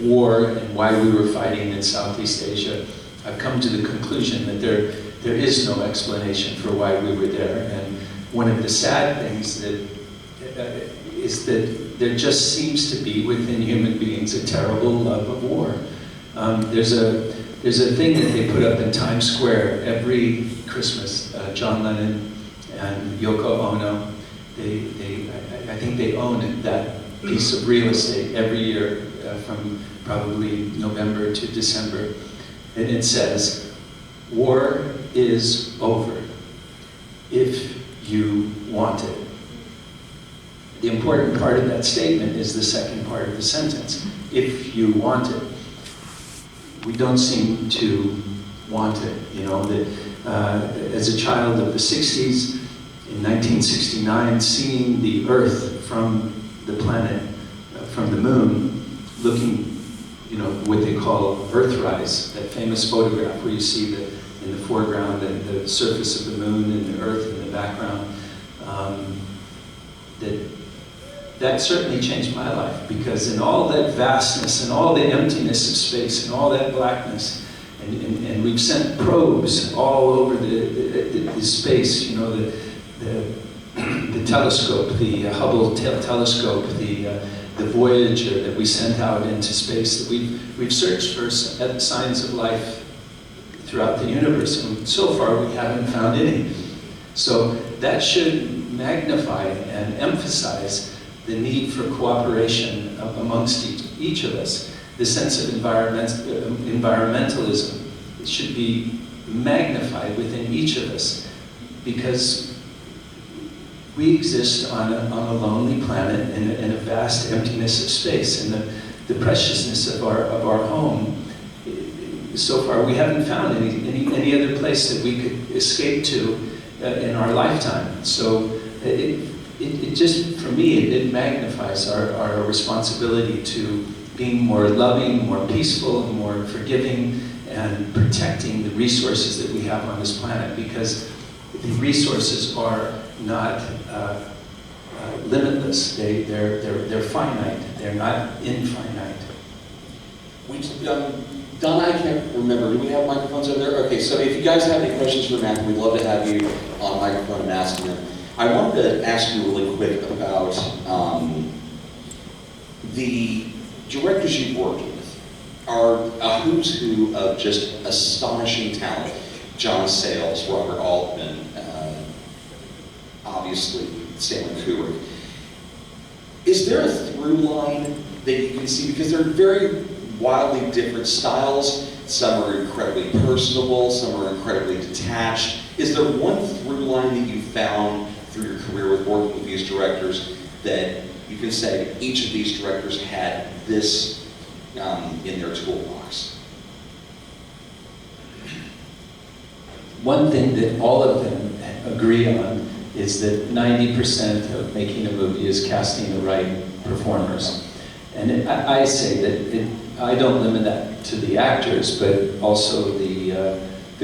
war and why we were fighting in Southeast Asia, I've come to the conclusion that there is no explanation for why we were there. And one of the sad things that is that there just seems to be within human beings a terrible love of war. There's a thing that they put up in Times Square every Christmas. John Lennon and Yoko Ono, I think they own that piece of real estate every year from probably November to December. And it says, "War is over if you want it." The important part of that statement is the second part of the sentence, if you want it. We don't seem to want it. You know, as a child of the 60s, in 1969, seeing the Earth from the planet, from the moon, looking, you know, what they call Earthrise, that famous photograph where you see in the foreground the surface of the moon and the Earth in the background, that certainly changed my life, because in all that vastness and all the emptiness of space and all that blackness, and we've sent probes all over the space, you know, the telescope, the Hubble telescope, the Voyager that we sent out into space, that we've searched for signs of life throughout the universe, and so far we haven't found any. So that should magnify and emphasize the need for cooperation amongst each of us. The sense of environmentalism should be magnified within each of us, because we exist on a lonely planet in a vast emptiness of space, and the preciousness of our home. So far, we haven't found any other place that we could escape to in our lifetime. So it just, for me, it magnifies our responsibility to being more loving, more peaceful, and more forgiving, and protecting the resources that we have on this planet, because the resources are not limitless. They're finite. They're not infinite. Donna, I can't remember. Do we have microphones over there? Okay, so if you guys have any questions for Matthew, we'd love to have you on microphone and asking them. I wanted to ask you really quick about the directors you've worked with are a who's who of just astonishing talent. John Sayles, Robert Altman, obviously Stanley Kubrick. Is there a through line that you can see? Because they're very wildly different styles. Some are incredibly personable, some are incredibly detached. Is there one through line that you found through your career with working with these directors that you can say each of these directors had this in their toolbox? One thing that all of them agree on is that 90% of making a movie is casting the right performers. And I say that I don't limit that to the actors, but also the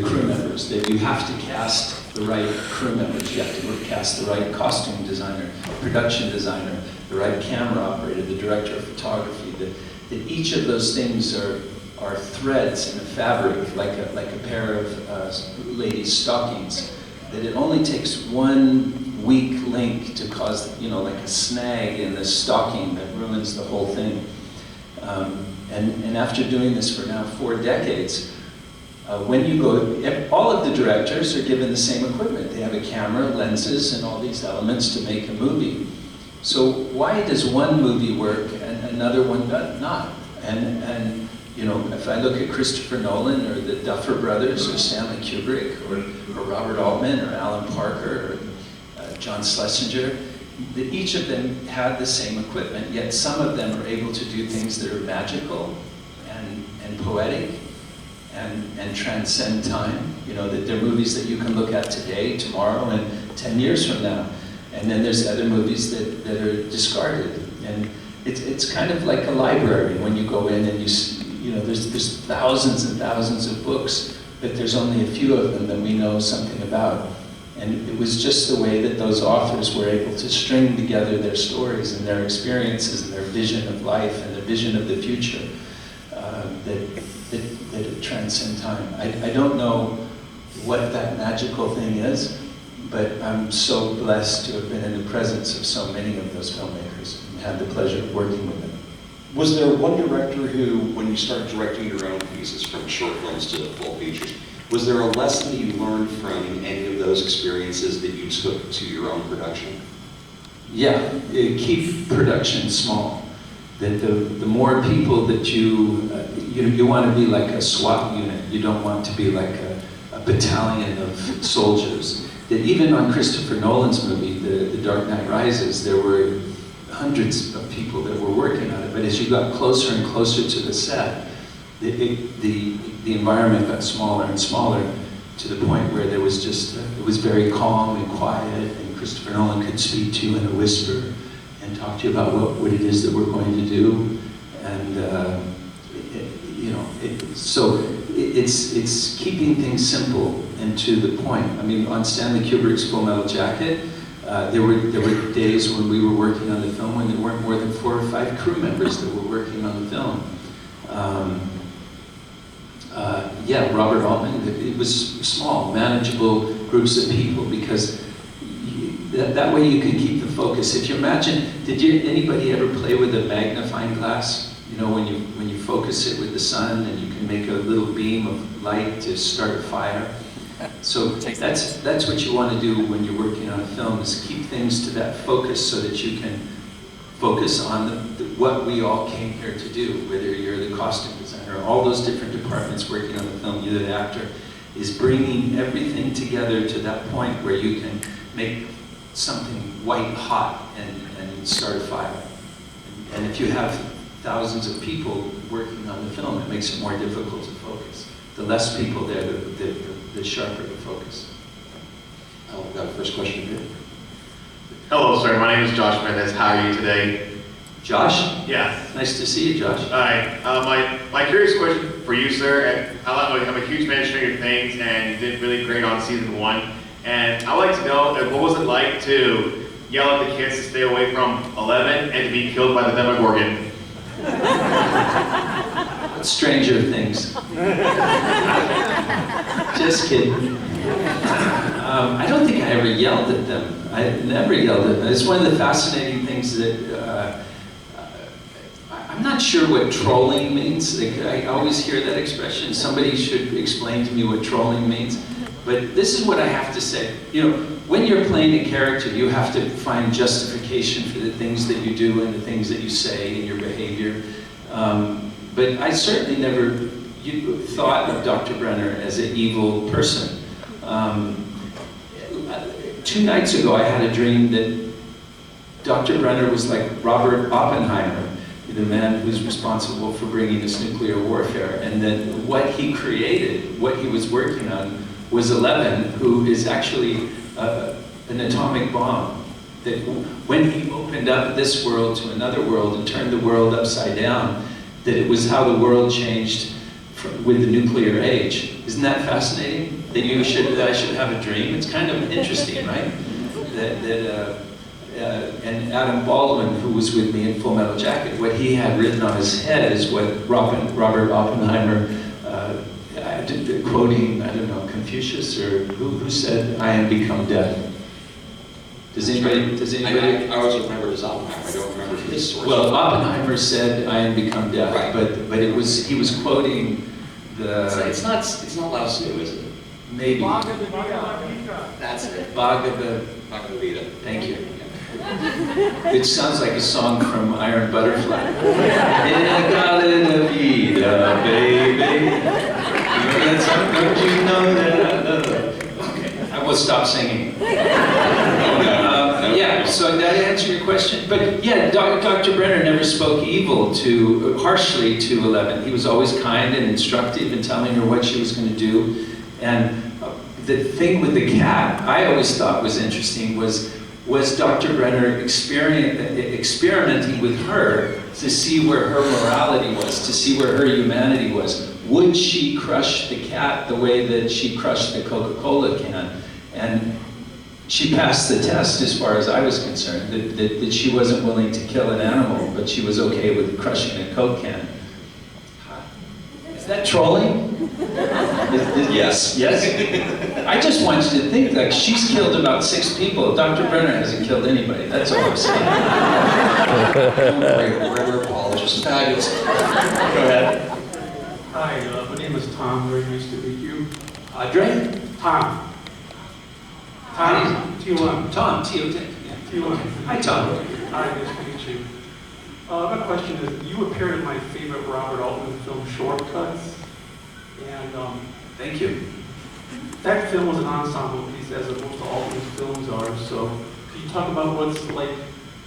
crew members, that you have to cast the right crew members. You have to cast the right costume designer, production designer, the right camera operator, the director of photography. That each of those things are threads in a fabric, like a pair of ladies' stockings. That it only takes one weak link to cause, you know, like a snag in the stocking that ruins the whole thing. And after doing this for now 4 decades, when you go, all of the directors are given the same equipment. They have a camera, lenses, and all these elements to make a movie. So why does one movie work and another one not? And you know, if I look at Christopher Nolan or the Duffer Brothers or Stanley Kubrick or Robert Altman or Alan Parker or John Schlesinger, each of them had the same equipment, yet some of them are able to do things that are magical and poetic and transcend time. You know, that they're movies that you can look at today, tomorrow, and 10 years from now. And then there's other movies that are discarded. And it's kind of like a library when you go in and you know, there's thousands and thousands of books, but there's only a few of them that we know something about. And it was just the way that those authors were able to string together their stories and their experiences and their vision of life and their vision of the future. that transcend time. I don't know what that magical thing is, but I'm so blessed to have been in the presence of so many of those filmmakers and had the pleasure of working with them. Was there one director who, when you started directing your own pieces, from short films to full features, was there a lesson that you learned from any of those experiences that you took to your own production? Yeah, keep production small. That the more people that you want to be like a SWAT unit. You don't want to be like a battalion of soldiers. That even on Christopher Nolan's movie, The Dark Knight Rises, there were hundreds of people that were working on it. But as you got closer and closer to the set, the environment got smaller and smaller to the point where there was just, it was very calm and quiet, and Christopher Nolan could speak to you in a whisper and talk to you about what it is that we're going to do. And, so it's keeping things simple and to the point. I mean, on Stanley Kubrick's Full Metal Jacket, there were days when we were working on the film when there weren't more than 4 or 5 crew members that were working on the film. Robert Altman, it was small, manageable groups of people, because that way you can keep the focus. If you imagine, anybody ever play with a magnifying glass? You know, when you focus it with the sun and you can make a little beam of light to start a fire. So that's what you want to do when you're working on a film, is keep things to that focus so that you can focus on what we all came here to do, whether you're the costume designer, all those different departments working on the film, you're the actor, is bringing everything together to that point where you can make something white hot and start a fire. And if you have thousands of people working on the film, it makes it more difficult to focus. The less people there, the sharper the focus. I've got a first question here. Hello, sir. My name is Josh Mendez. How are you today? Josh? Yeah. Nice to see you, Josh. All right. My curious question for you, sir. I'm a huge fan of Stranger Things, and you did really great on season 1. And I'd like to know, what was it like to yell at the kids to stay away from 11 and to be killed by the Demogorgon? Stranger Things. Just kidding. I don't think I ever yelled at them. I never yelled at them. It's one of the fascinating things that I'm not sure what trolling means. Like, I always hear that expression. Somebody should explain to me what trolling means. But this is what I have to say. You know, when you're playing a character, you have to find justification for the things that you do and the things that you say and your behavior. But I certainly never thought of Dr. Brenner as an evil person. 2 nights ago, I had a dream that Dr. Brenner was like Robert Oppenheimer, the man who's responsible for bringing us nuclear warfare, and that what he created, what he was working on, was 11, who is actually an atomic bomb. That when he opened up this world to another world and turned the world upside down, that it was how the world changed with the nuclear age. Isn't that fascinating? That I should have a dream? It's kind of interesting, right? And Adam Baldwin, who was with me in Full Metal Jacket, what he had written on his head is what Robert Oppenheimer, quoting, I don't know, Confucius, or who said, "I am become death." Does anybody? I always remember his Oppenheimer. I don't remember his source. Well, Oppenheimer said, "I am become death," right. but he was quoting the. It's not Lao Tzu, is it? Maybe. That's it. Bhagavad Gita. Thank you. It sounds like a song from Iron Butterfly. In-a-gala-da-vida, baby. Don't you know that I love you? Okay, I will stop singing. Yeah, so did I answer your question? But yeah, Dr. Brenner never spoke harshly to 11. He was always kind and instructive in telling her what she was going to do. And the thing with the cat, I always thought was interesting was Dr. Brenner experimenting with her to see where her morality was, to see where her humanity was. Would she crush the cat the way that she crushed the Coca-Cola can? And she passed the test as far as I was concerned, that she wasn't willing to kill an animal, but she was okay with crushing a Coke can. Is that trolling? Yes. Yes? I just want you to think, like, she's killed about 6 people. Dr. Brenner hasn't killed anybody. That's all I'm saying. Don't worry, grammar apologist. Fabulous. Go ahead. Hi, my name is Tom. Very nice to meet you. Audrey? Tom. Tom. T1. Tom, T-O-T. T1. Hi, Tom. Hi, nice to meet you. My question is, you appeared in my favorite Robert Altman film, Shortcuts. And Thank you. that film was an ensemble piece, as most of Altman's films are. So, can you talk about what it's like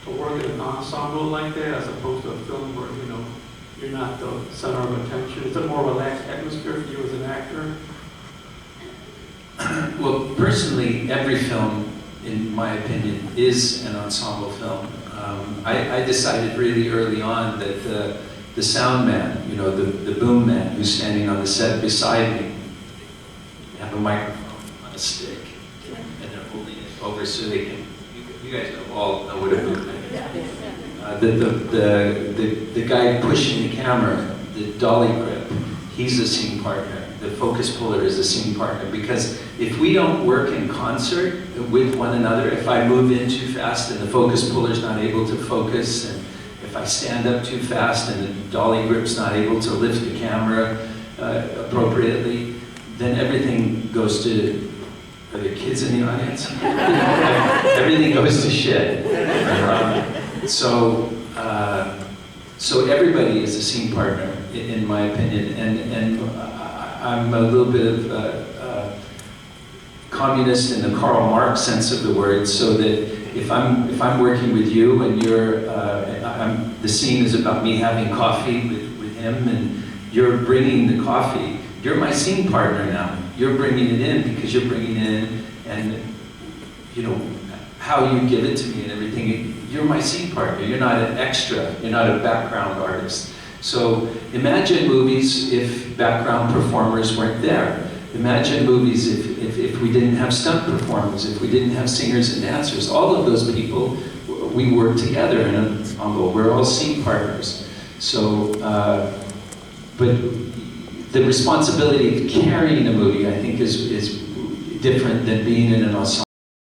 to work in an ensemble like that, as opposed to a film where, you know, you're not the center of attention? Is it more relaxed atmosphere for you as an actor? Well, personally, every film, in my opinion, is an ensemble film. I decided really early on that the sound man, you know, the boom man who's standing on the set beside me, they have a microphone on a stick, and they're holding it over so they can, you guys all know what a boom man is. The guy pushing the camera, the dolly grip, he's a scene partner. The focus puller is a scene partner, because if we don't work in concert with one another, if I move in too fast and the focus puller's not able to focus, and if I stand up too fast and the dolly grip's not able to lift the camera appropriately, then everything goes to, are there kids in the audience? Everything goes to shit. So everybody is a scene partner, in my opinion, and I'm a little bit of communist in the Karl Marx sense of the word, so that if I'm working with you and you're, the scene is about me having coffee with him, and you're bringing the coffee, you're my scene partner now. You're bringing it in because you're bringing it in, and you know how you give it to me and everything. You're my scene partner. You're not an extra. You're not a background artist. So imagine movies if background performers weren't there. Imagine movies if we didn't have stunt performers, if we didn't have singers and dancers. All of those people, we work together in an ensemble. We're all scene partners. So, but the responsibility of carrying a movie, I think, is different than being in an ensemble.